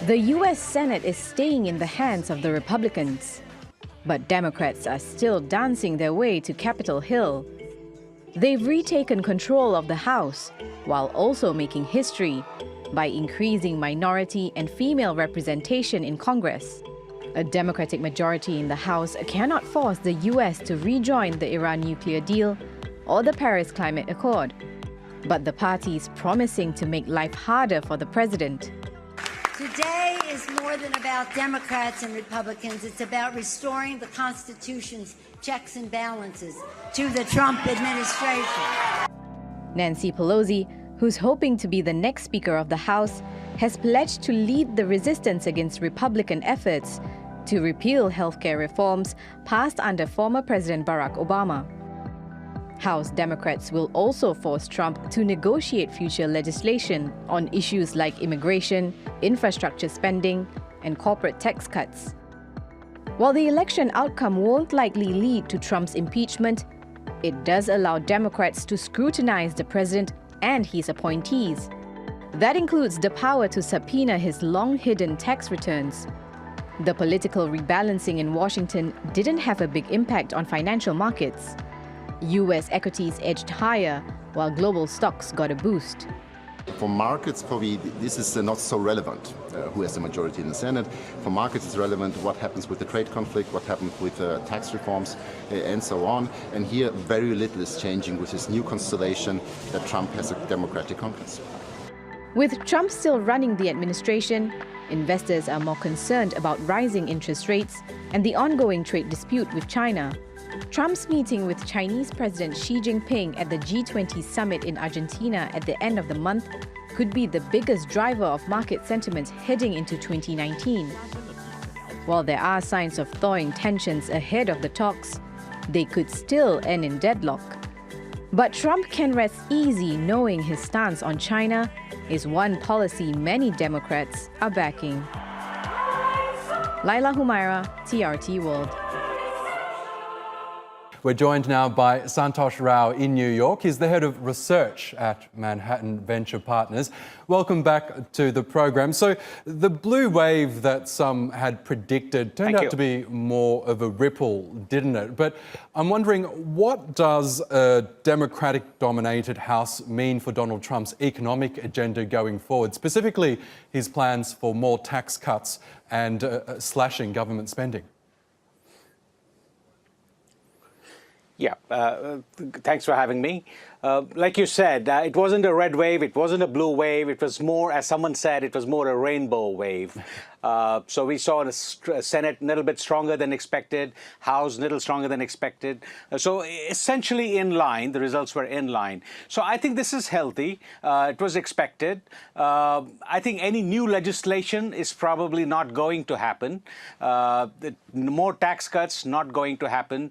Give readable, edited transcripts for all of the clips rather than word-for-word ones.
The U.S. Senate is staying in the hands of the Republicans, but Democrats are still dancing their way to Capitol Hill. They've retaken control of the House while also making history by increasing minority and female representation in Congress. A Democratic majority in the House cannot force the U.S. to rejoin the Iran nuclear deal or the Paris Climate Accord, but the party is promising to make life harder for the president. Today is more than about Democrats and Republicans. It's about restoring the Constitution's checks and balances to the Trump administration. Nancy Pelosi, who's hoping to be the next Speaker of the House, has pledged to lead the resistance against Republican efforts to repeal healthcare reforms passed under former President Barack Obama. House Democrats will also force Trump to negotiate future legislation on issues like immigration, infrastructure spending, and corporate tax cuts. While the election outcome won't likely lead to Trump's impeachment, it does allow Democrats to scrutinize the president and his appointees. That includes the power to subpoena his long-hidden tax returns. The political rebalancing in Washington didn't have a big impact on financial markets. U.S. equities edged higher, while global stocks got a boost. For markets, probably this is not so relevant, who has the majority in the Senate. For markets, it's relevant what happens with the trade conflict, what happens with tax reforms, and so on. And here, very little is changing with this new constellation that Trump has a Democratic Congress. With Trump still running the administration, investors are more concerned about rising interest rates and the ongoing trade dispute with China. Trump's meeting with Chinese President Xi Jinping at the G20 summit in Argentina at the end of the month could be the biggest driver of market sentiment heading into 2019. While there are signs of thawing tensions ahead of the talks, they could still end in deadlock. But Trump can rest easy knowing his stance on China is one policy many Democrats are backing. Laila Humairah, TRT World. We're joined now by Santosh Rao in New York. He's the head of research at Manhattan Venture Partners. Welcome back to the program. So the blue wave that some had predicted turned out to be more of a ripple, didn't it? But I'm wondering, what does a Democratic-dominated House mean for Donald Trump's economic agenda going forward, specifically his plans for more tax cuts and slashing government spending? Yeah, thanks for having me. Like you said, it wasn't a red wave, it wasn't a blue wave, it was more, as someone said, it was more a rainbow wave. So we saw the Senate a little bit stronger than expected, House a little stronger than expected. So essentially in line, the results were in line. So I think this is healthy. It was expected. I think any new legislation is probably not going to happen. More tax cuts, not going to happen.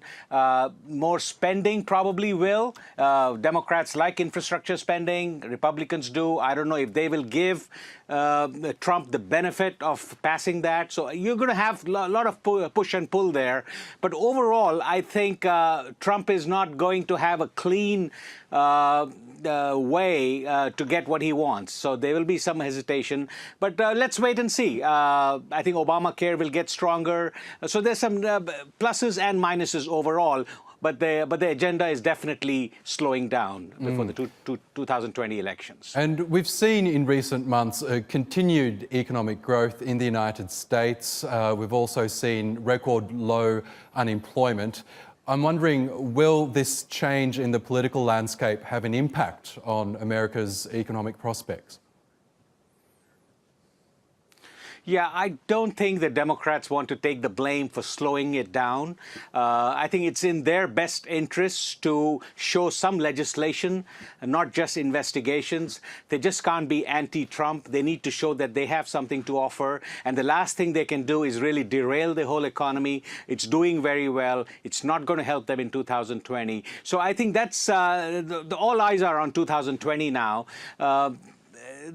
More spending probably will. Democrats like infrastructure spending, Republicans do. I don't know if they will give Trump the benefit of passing that. So you're going to have a lot of push and pull there. But overall, I think Trump is not going to have a clean way to get what he wants. So there will be some hesitation. But let's wait and see. I think Obamacare will get stronger. So there's some pluses and minuses overall. But the agenda is definitely slowing down before the 2020 elections. And we've seen in recent months continued economic growth in the United States. We've also seen record low unemployment. I'm wondering, will this change in the political landscape have an impact on America's economic prospects? Yeah, I don't think the Democrats want to take the blame for slowing it down. I think it's in their best interests to show some legislation, and not just investigations. They just can't be anti-Trump. They need to show that they have something to offer. And the last thing they can do is really derail the whole economy. It's doing very well. It's not going to help them in 2020. So I think that's all eyes are on 2020 now.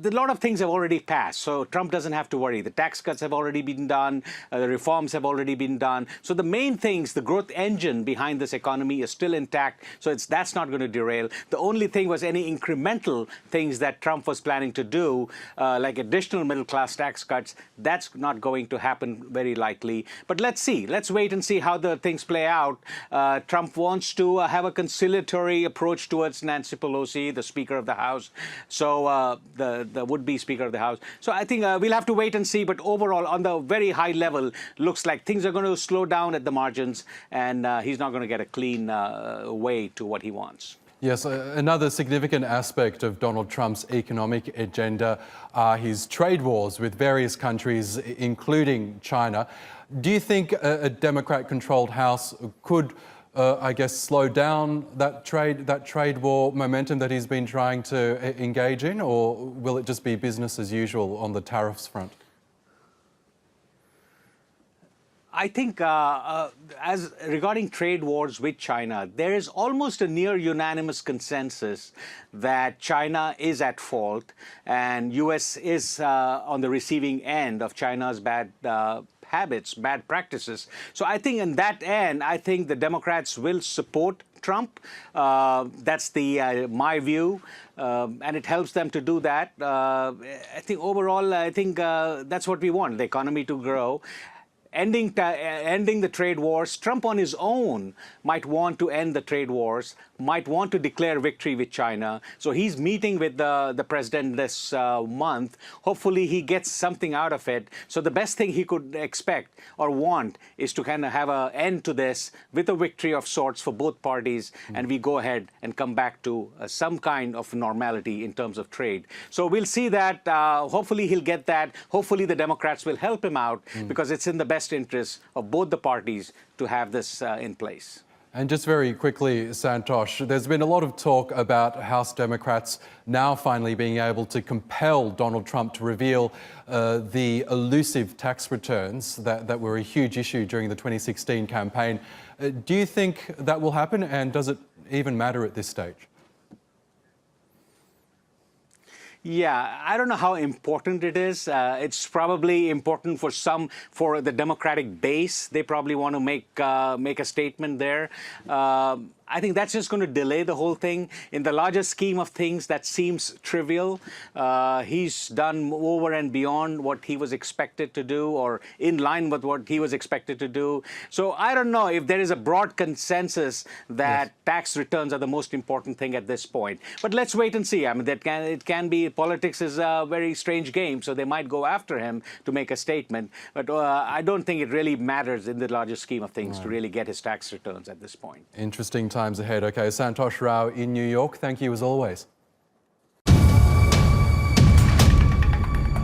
a lot of things have already passed, so Trump doesn't have to worry. The tax cuts have already been done, the reforms have already been done. So the main things, the growth engine behind this economy is still intact, so that's not going to derail. The only thing was any incremental things that Trump was planning to do, like additional middle-class tax cuts. That's not going to happen very likely. But let's see. Let's wait and see how the things play out. Trump wants to have a conciliatory approach towards Nancy Pelosi, the Speaker of the House, so the would-be Speaker of the House. So I think we'll have to wait and see. But overall, on the very high level, looks like things are going to slow down at the margins, and he's not going to get a clean way to what he wants. Yes, another significant aspect of Donald Trump's economic agenda are his trade wars with various countries, including China. Do you think a Democrat-controlled House could, I guess, slow down that trade war momentum that he's been trying to engage in, or will it just be business as usual on the tariffs front? I think as regarding trade wars with China, there is almost a near unanimous consensus that China is at fault and U.S. is on the receiving end of China's bad habits, bad practices. So I think in that end, I think the Democrats will support Trump. That's my view, and it helps them to do that. I think overall, I think that's what we want, the economy to grow. Ending the trade wars. Trump on his own might want to end the trade wars, might want to declare victory with China. So he's meeting with the president this month. Hopefully he gets something out of it. So the best thing he could expect or want is to kind of have an end to this with a victory of sorts for both parties, and we go ahead and come back to some kind of normality in terms of trade. So we'll see that. Hopefully he'll get that. Hopefully the Democrats will help him out, because it's in the best interest of both the parties to have this in place. And just very quickly, Santosh, there's been a lot of talk about House Democrats now finally being able to compel Donald Trump to reveal the elusive tax returns that were a huge issue during the 2016 campaign. Do you think that will happen, and does it even matter at this stage? Yeah, I don't know how important it is. It's probably important for the Democratic base. They probably want to make a statement there. I think that's just going to delay the whole thing. In the larger scheme of things, that seems trivial. He's done over and beyond what he was expected to do, or in line with what he was expected to do. So I don't know if there is a broad consensus that tax returns are the most important thing at this point. But let's wait and see. I mean, it can be, politics is a very strange game, so they might go after him to make a statement. But I don't think it really matters in the larger scheme of things to really get his tax returns at this point. Interesting times ahead. Okay, Santosh Rao in New York, thank you as always.